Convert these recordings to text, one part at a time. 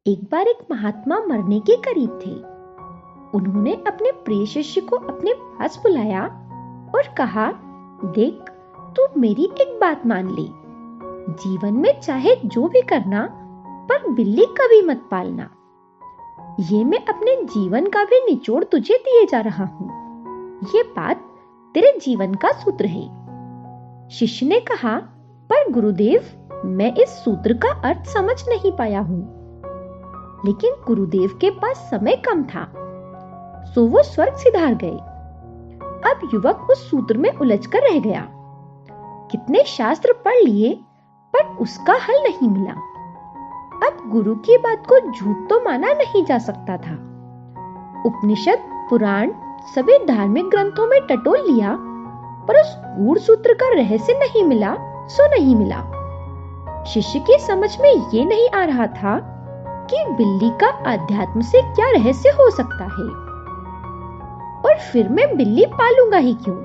एक बार एक महात्मा मरने के करीब थे। उन्होंने अपने प्रिय शिष्य को अपने पास बुलाया और कहा, देख, तू मेरी एक बात मान ले। जीवन में चाहे जो भी करना, पर बिल्ली कभी मत पालना। ये मैं अपने जीवन का भी निचोड़ तुझे दिए जा रहा हूँ। ये बात तेरे जीवन का सूत्र है। शिष्य ने कहा, पर गुरुदेव, मैं इस सूत्र का अर्थ समझ नहीं पाया हूँ। लेकिन गुरुदेव के पास समय कम था, सो वो स्वर्ग सिधार गए। अब युवक उस सूत्र में उलझकर रह गया। कितने शास्त्र पढ़ लिए, पर उसका हल नहीं मिला। अब गुरु की बात को झूठ तो माना नहीं जा सकता था। उपनिषद, पुराण, सभी धार्मिक ग्रंथों में टटोल लिया, पर उस गूढ़ सूत्र का रहस्य नहीं मिला, सो नहीं मिला। शिष्य की समझ में ये नहीं आ रहा था कि बिल्ली का अध्यात्म से क्या रहस्य हो सकता है। और फिर मैं बिल्ली पालूंगा ही क्यों?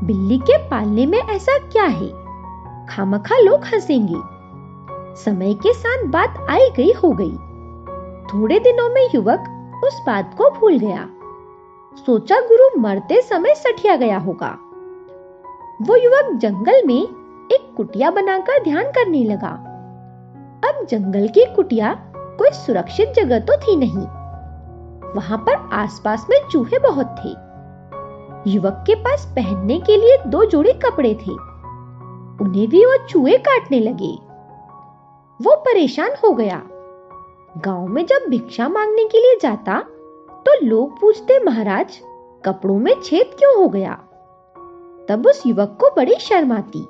बिल्ली के पालने में ऐसा क्या है? खामखा लोग हंसेंगे। समय के साथ बात आई गई हो गई। थोड़े दिनों में युवक उस बात को भूल गया। सोचा गुरु मरते समय सठिया गया होगा। वो युवक जंगल में एक कुटिया बनाकर ध्यान करने लगा। अब जंगल की कुटिया कोई सुरक्षित जगह तो थी नहीं। वहां पर आसपास में चूहे बहुत थे। युवक के पास पहनने के लिए 2 जोड़ी कपड़े थे। उन्हें भी वो चूहे काटने लगे। वो परेशान हो गया। गांव में जब भिक्षा मांगने के लिए जाता तो लोग पूछते, महाराज, कपड़ों में छेद क्यों हो गया? तब उस युवक को बड़ी शर्म आती।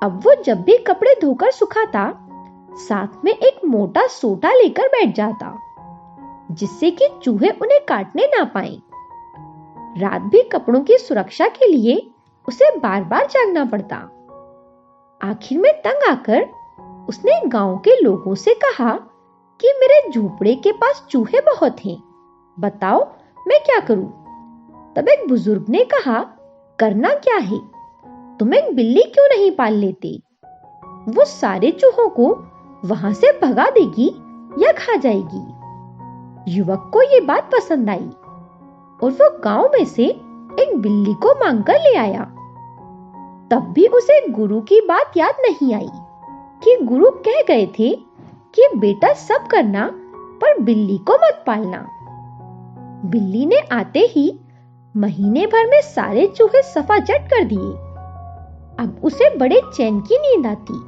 अब वो जब भी कपड़े धोकर सुखाता, साथ में एक मोटा सोटा लेकर बैठ जाता, जिससे कि चूहे उन्हें काटने ना पाए। रात भी कपड़ों की सुरक्षा के लिए उसे बार बार जागना पड़ता। आखिर में तंग आकर उसने गांव के लोगों से कहा कि मेरे झोपड़े के पास चूहे बहुत हैं, बताओ मैं क्या करूं? तब एक बुजुर्ग ने कहा, करना क्या है? तुम एक बिल्ली क्यों नहीं पाल लेते? वो सारे चूहों को वहां से भगा देगी या खा जाएगी। युवक को ये बात पसंद आई और वो गांव में से एक बिल्ली को मांगकर ले आया। तब भी उसे गुरु की बात याद नहीं आई कि गुरु कह गए थे कि बेटा सब करना, पर बिल्ली को मत पालना। बिल्ली ने आते ही महीने भर में सारे चूहे सफाचट कर दिए। अब उसे बड़े चैन की नींद आती।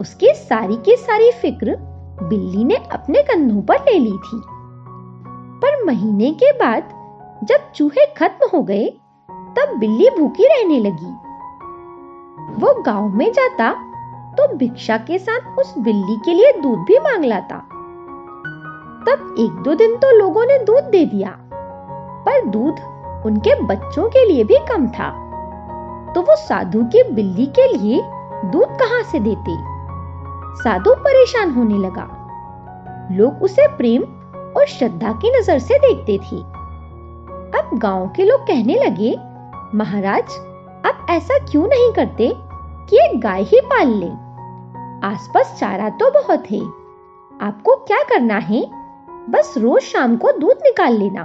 उसकी सारी की सारी फिक्र बिल्ली ने अपने कंधों पर ले ली थी। पर महीने के बाद जब चूहे खत्म हो गए, तब बिल्ली भूखी रहने लगी। वो गांव में जाता तो भिक्षा के साथ उस बिल्ली के लिए दूध भी मांग लाता। तब 1-2 दिन तो लोगों ने दूध दे दिया, पर दूध उनके बच्चों के लिए भी कम था। तो वो साधु की बिल्ली के लिए दूध कहां से देते? साधु परेशान होने लगा। लोग उसे प्रेम और श्रद्धा की नजर से देखते थे। अब गांव के लोग कहने लगे, महाराज, आप ऐसा क्यों नहीं करते कि एक गाय ही पाल लें? आसपास चारा तो बहुत है। आपको क्या करना है? बस रोज शाम को दूध निकाल लेना।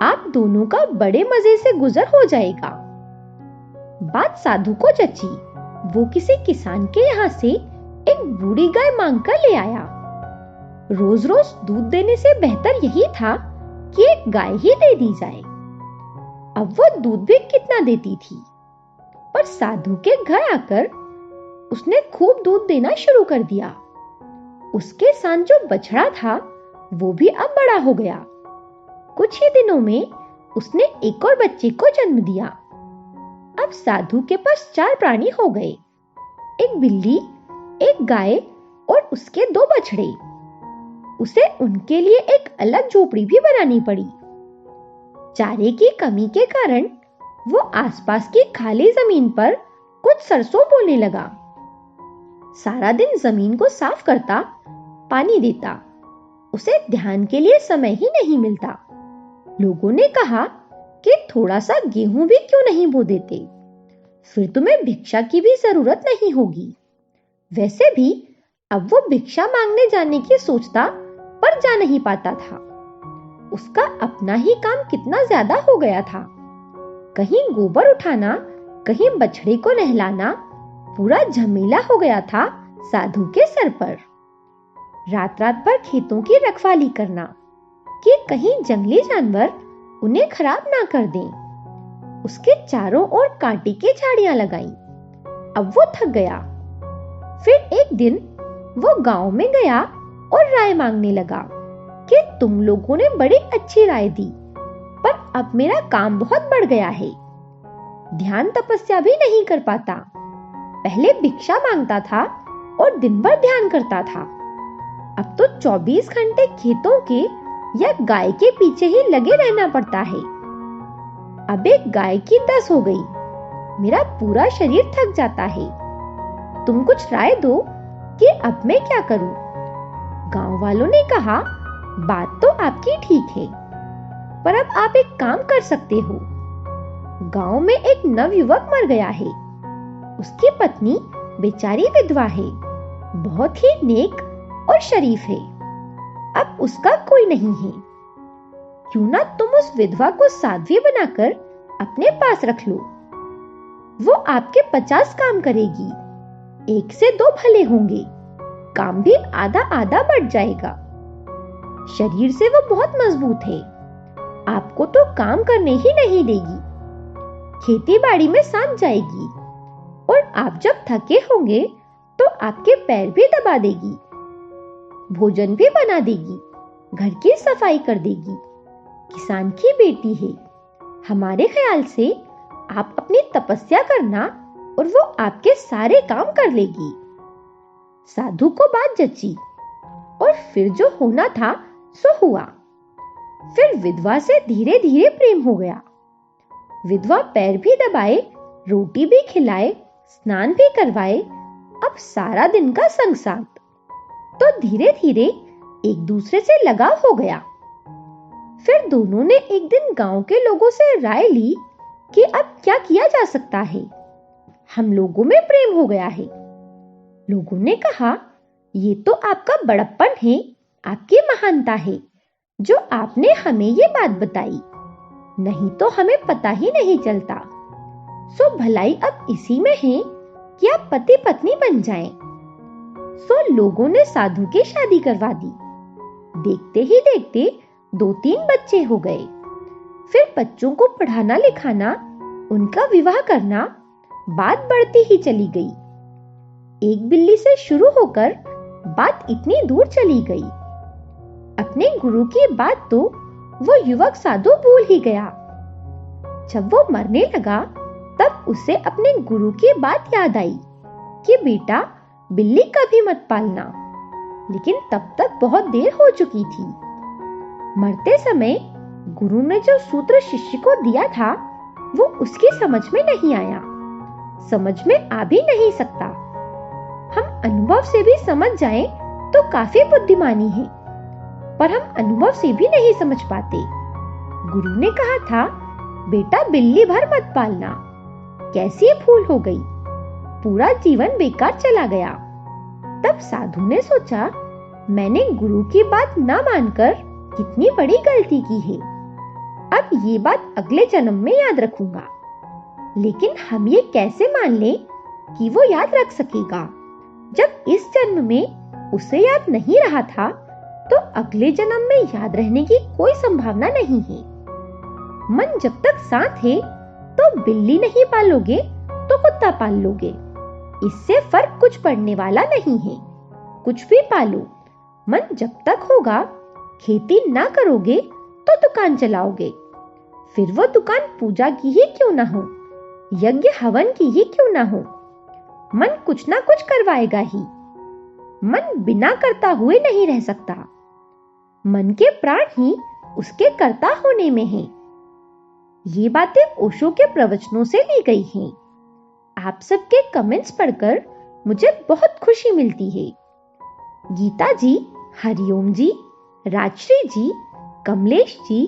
आप दोनों का बड़े मजे से गुजर हो जाएगा। बात साधु को जची। वो किसी किसान के यहाँ से एक बूढ़ी गाय मांगकर ले आया। रोज रोज दूध देने से बेहतर यही था कि एक गाय ही दे दी जाए। अब वो दूध भी कितना देती थी, पर साधु के घर आकर उसने खूब दूध देना शुरू कर दिया। उसके साथ जो बछड़ा था, वो भी अब बड़ा हो गया। कुछ ही दिनों में उसने एक और बच्चे को जन्म दिया। अब साधु के पास 4 प्राणी हो गए, एक बिल्ली, एक गाय और उसके 2 बछड़े। उसे उनके लिए एक अलग झोपड़ी भी बनानी पड़ी। चारे की कमी के कारण वो आसपास की खाली जमीन पर कुछ सरसों बोने लगा। सारा दिन जमीन को साफ करता, पानी देता। उसे ध्यान के लिए समय ही नहीं मिलता। लोगों ने कहा कि थोड़ा सा गेहूं भी क्यों नहीं बो देते, फिर तुम्हें भिक्षा की भी जरूरत नहीं होगी। वैसे भी अब वो भिक्षा मांगने जाने की सोचता पर जा नहीं पाता था। उसका अपना ही काम कितना ज्यादा हो गया था। कहीं गोबर उठाना, कहीं बछड़े को नहलाना, पूरा झमेला हो गया था साधु के सर पर। रात रात भर खेतों की रखवाली करना कि कहीं जंगली जानवर उन्हें खराब ना कर दें। उसके चारों ओर कांटे की झाड़ियां लगाई। अब वो थक गया। फिर एक दिन वो गांव में गया और राय मांगने लगा कि तुम लोगों ने बड़ी अच्छी राय दी, पर अब मेरा काम बहुत बढ़ गया है। ध्यान तपस्या भी नहीं कर पाता। पहले भिक्षा मांगता था और दिन भर ध्यान करता था। अब तो 24 घंटे खेतों के या गाय के पीछे ही लगे रहना पड़ता है। अब एक गाय की 10 हो गई। मेरा पूरा शरीर थक जाता है। तुम कुछ राय दो कि अब मैं क्या करूं? गांव वालों ने कहा, बात तो आपकी ठीक है, पर अब आप एक काम कर सकते हो। गांव में एक नवयुवक मर गया है। उसकी पत्नी बेचारी विधवा है, बहुत ही नेक और शरीफ है। अब उसका कोई नहीं है। क्यों ना तुम उस विधवा को साध्वी बनाकर अपने पास रख लो। वो आपके 50 काम करेगी। 1 से 2 भले होंगे। काम भी आधा आधा बढ़ जाएगा। शरीर से वो बहुत मजबूत है। आपको तो काम करने ही नहीं देगी। खेती बाड़ी में साथ जाएगी और आप जब थके होंगे तो आपके पैर भी दबा देगी। भोजन भी बना देगी, घर की सफाई कर देगी। किसान की बेटी है। हमारे ख्याल से आप अपनी तपस्या करना और वो आपके सारे काम कर लेगी। साधु को बात जची और फिर जो होना था सो हुआ। फिर विधवा से धीरे धीरे प्रेम हो गया। विधवा पैर भी दबाए, रोटी भी खिलाए, स्नान भी करवाए। अब सारा दिन का संग साथ। तो धीरे धीरे एक दूसरे से लगाव हो गया। फिर दोनों ने एक दिन गांव के लोगों से राय ली कि अब क्या किया जा सकता है। हम लोगों में प्रेम हो गया है। लोगों ने कहा, ये तो आपका बड़प्पन है, आपकी महानता है जो आपने हमें ये बात बताई, नहीं तो हमें पता ही नहीं चलता। सो भलाई अब इसी में है कि आप पति पत्नी बन जाएं। सो लोगों ने साधु की शादी करवा दी। देखते ही देखते 2-3 बच्चे हो गए। फिर बच्चों को पढ़ाना लिखाना, उनका विवाह करना, बात बढ़ती ही चली गई। एक बिल्ली से शुरू होकर बात इतनी दूर चली गई। अपने गुरु की बात तो वो युवक साधु भूल ही गया। जब वो मरने लगा तब उसे अपने गुरु की बात याद आई कि बेटा, बिल्ली कभी मत पालना। लेकिन तब तक बहुत देर हो चुकी थी। मरते समय गुरु ने जो सूत्र शिष्य को दिया था वो उसकी समझ में नहीं आया, समझ में आ भी नहीं सकता। हम अनुभव से भी समझ जाएं तो काफी बुद्धिमानी है, पर हम अनुभव से भी नहीं समझ पाते। गुरु ने कहा था, बेटा बिल्ली भर मत पालना। कैसी भूल हो गई, पूरा जीवन बेकार चला गया। तब साधु ने सोचा, मैंने गुरु की बात ना मानकर कितनी बड़ी गलती की है। अब ये बात अगले जन्म में याद रखूंगा। लेकिन हम ये कैसे मान लें कि वो याद रख सकेगा, जब इस जन्म में उसे याद नहीं रहा था तो अगले जन्म में याद रहने की कोई संभावना नहीं है। मन जब तक साथ है तो बिल्ली नहीं पालोगे तो कुत्ता पाल लोगे। इससे फर्क कुछ पड़ने वाला नहीं है। कुछ भी पालो, मन जब तक होगा, खेती ना करोगे तो दुकान चलाओगे। फिर वो दुकान पूजा की ही क्यों ना हो, यज्ञ हवन की ही क्यों ना हो, मन कुछ ना कुछ करवाएगा ही। मन बिना करता हुए नहीं रह सकता। मन के प्राण ही उसके कर्ता होने में हैं। ये बातें ओशो के प्रवचनों से ली गई हैं। आप सबके कमेंट्स पढ़कर मुझे बहुत खुशी मिलती है। गीता जी, हरिओम जी, राजश्री जी, कमलेश जी,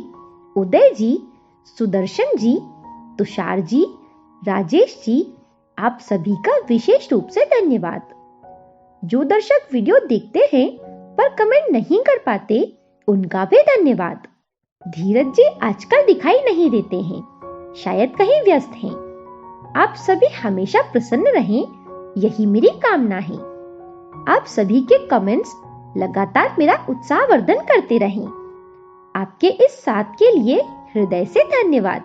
उदय जी, सुदर्शन जी, तुषार जी, राजेश जी, आप सभी का विशेष रूप से धन्यवाद। जो दर्शक वीडियो देखते हैं पर कमेंट नहीं कर पाते, उनका भी धन्यवाद। धीरज जी आजकल दिखाई नहीं देते हैं, शायद कहीं व्यस्त हैं। आप सभी हमेशा प्रसन्न रहें, यही मेरी कामना है। आप सभी के कमेंट्स लगातार मेरा उत्साहवर्धन करते रहें। आपके इस साथ के लिए हृदय से धन्यवाद।